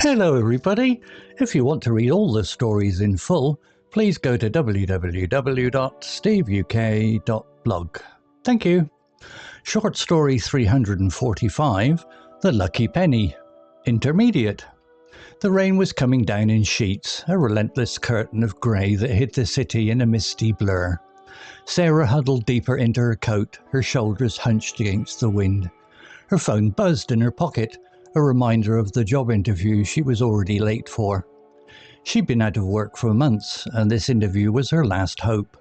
Hello everybody! If you want to read all the stories in full, please go to www.steveuk.blog. Thank you. Short story 345, The Lucky Penny. Intermediate. The rain was coming down in sheets, a relentless curtain of grey that hid the city in a misty blur. Sarah huddled deeper into her coat, her shoulders hunched against the wind. Her phone buzzed in her pocket, a reminder of the job interview she was already late for. She'd been out of work for months, and this interview was her last hope.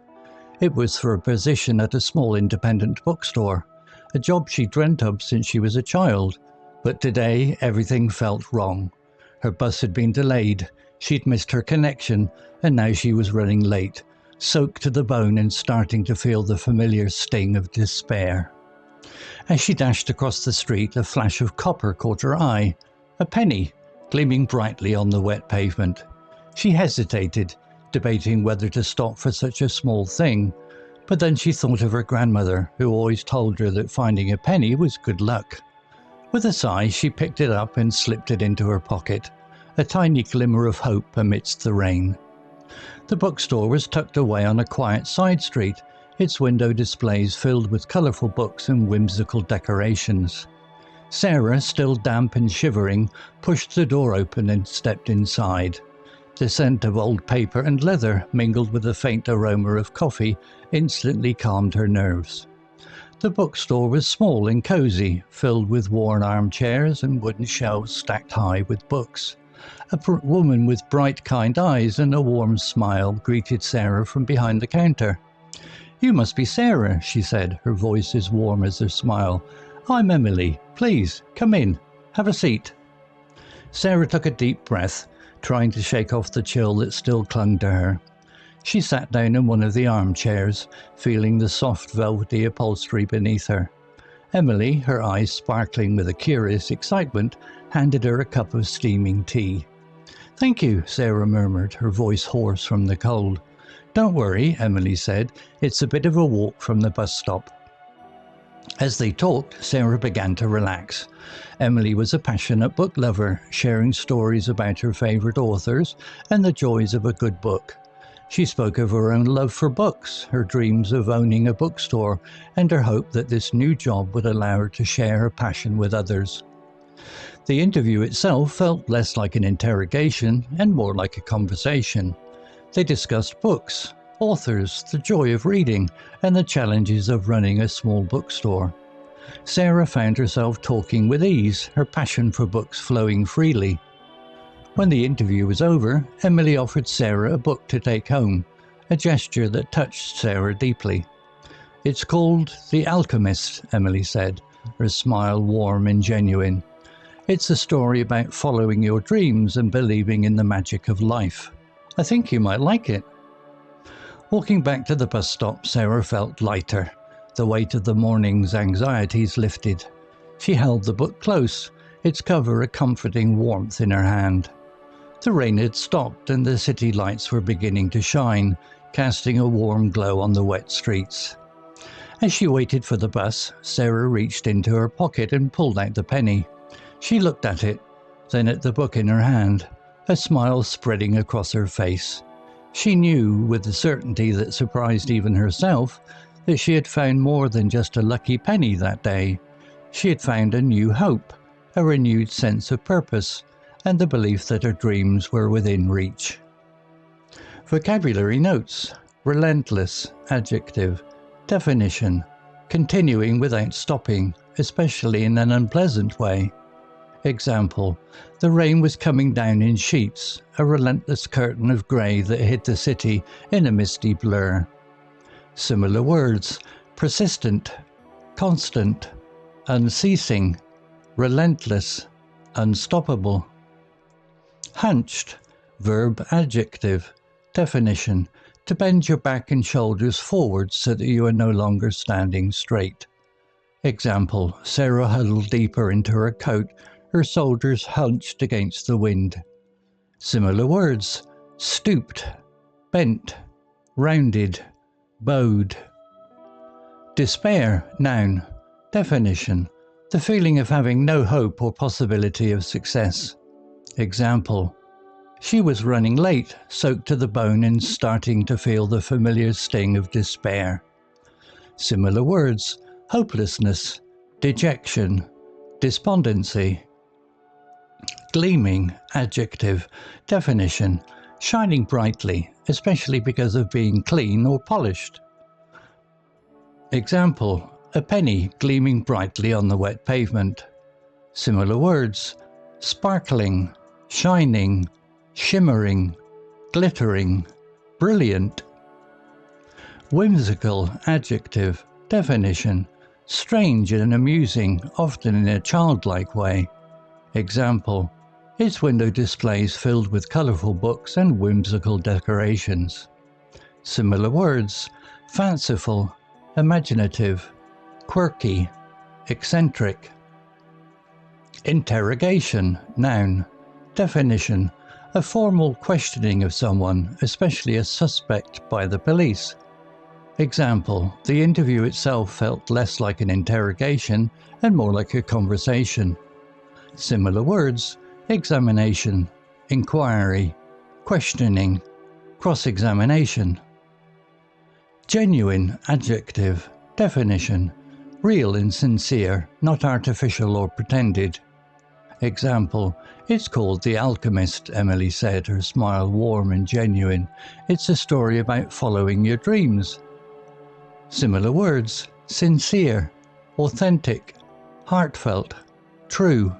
It was for a position at a small independent bookstore, a job she dreamt of since she was a child. But today, everything felt wrong. Her bus had been delayed, she'd missed her connection, and now she was running late, soaked to the bone and starting to feel the familiar sting of despair. As she dashed across the street, a flash of copper caught her eye. A penny, gleaming brightly on the wet pavement. She hesitated, debating whether to stop for such a small thing, but then she thought of her grandmother, who always told her that finding a penny was good luck. With a sigh, she picked it up and slipped it into her pocket, a tiny glimmer of hope amidst the rain. The bookstore was tucked away on a quiet side street, its window displays filled with colourful books and whimsical decorations. Sarah, still damp and shivering, pushed the door open and stepped inside. The scent of old paper and leather, mingled with the faint aroma of coffee, instantly calmed her nerves. The bookstore was small and cosy, filled with worn armchairs and wooden shelves stacked high with books. A woman with bright, kind eyes and a warm smile greeted Sarah from behind the counter. "You must be Sarah," she said, her voice as warm as her smile. "I'm Emily. Please, come in. Have a seat." Sarah took a deep breath, trying to shake off the chill that still clung to her. She sat down in one of the armchairs, feeling the soft, velvety upholstery beneath her. Emily, her eyes sparkling with a curious excitement, handed her a cup of steaming tea. "Thank you," Sarah murmured, her voice hoarse from the cold. "Don't worry," Emily said. "It's a bit of a walk from the bus stop." As they talked, Sarah began to relax. Emily was a passionate book lover, sharing stories about her favourite authors and the joys of a good book. She spoke of her own love for books, her dreams of owning a bookstore, and her hope that this new job would allow her to share her passion with others. The interview itself felt less like an interrogation and more like a conversation. They discussed books, authors, the joy of reading, and the challenges of running a small bookstore. Sarah found herself talking with ease, her passion for books flowing freely. When the interview was over, Emily offered Sarah a book to take home, a gesture that touched Sarah deeply. "It's called The Alchemist," Emily said, her smile warm and genuine. "It's a story about following your dreams and believing in the magic of life. I think you might like it." Walking back to the bus stop, Sarah felt lighter. The weight of the morning's anxieties lifted. She held the book close, its cover a comforting warmth in her hand. The rain had stopped and the city lights were beginning to shine, casting a warm glow on the wet streets. As she waited for the bus, Sarah reached into her pocket and pulled out the penny. She looked at it, then at the book in her hand, a smile spreading across her face. She knew, with a certainty that surprised even herself, that she had found more than just a lucky penny that day. She had found a new hope, a renewed sense of purpose, and the belief that her dreams were within reach. Vocabulary notes: relentless, adjective. Definition: continuing without stopping, especially in an unpleasant way. Example: the rain was coming down in sheets, a relentless curtain of grey that hid the city in a misty blur. Similar words: persistent, constant, unceasing, relentless, unstoppable. Hunched, verb adjective. Definition: to bend your back and shoulders forward so that you are no longer standing straight. Example: Sarah huddled deeper into her coat, her shoulders hunched against the wind. Similar words: stooped, bent, rounded, bowed. Despair, noun. Definition: the feeling of having no hope or possibility of success. Example: she was running late, soaked to the bone and starting to feel the familiar sting of despair. Similar words: hopelessness, dejection, despondency. Gleaming, adjective, definition: shining brightly, especially because of being clean or polished. Example: a penny gleaming brightly on the wet pavement. Similar words: sparkling, shining, shimmering, glittering, brilliant. Whimsical, adjective, definition: strange and amusing, often in a childlike way. Example: its window displays filled with colourful books and whimsical decorations. Similar words: fanciful, imaginative, quirky, eccentric. Interrogation, noun, definition: a formal questioning of someone, especially a suspect, by the police. Example: the interview itself felt less like an interrogation and more like a conversation. Similar words: examination, inquiry, questioning, cross-examination. Genuine, adjective, definition: real and sincere, not artificial or pretended. Example: it's called The Alchemist, Emily said, her smile warm and genuine. It's a story about following your dreams. Similar words: sincere, authentic, heartfelt, true.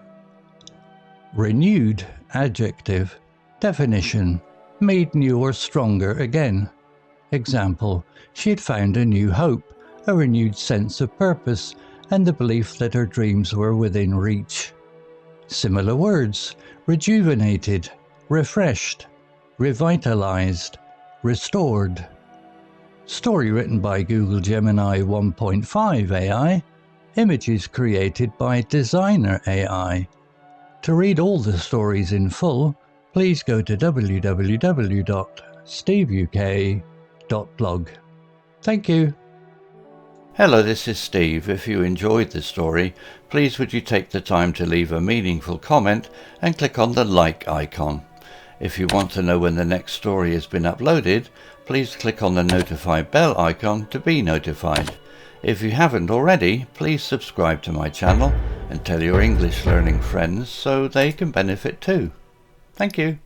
Renewed, adjective, definition: made new or stronger again. Example: she had found a new hope, a renewed sense of purpose, and the belief that her dreams were within reach. Similar words: rejuvenated, refreshed, revitalized, restored. Story written by Google Gemini 1.5 AI. Images created by Designer AI. To read all the stories in full, please go to www.steveuk.blog. Thank you. Hello, this is Steve. If you enjoyed the story, please would you take the time to leave a meaningful comment and click on the like icon. If you want to know when the next story has been uploaded, please click on the notify bell icon to be notified. If you haven't already, please subscribe to my channel and tell your English learning friends so they can benefit too. Thank you.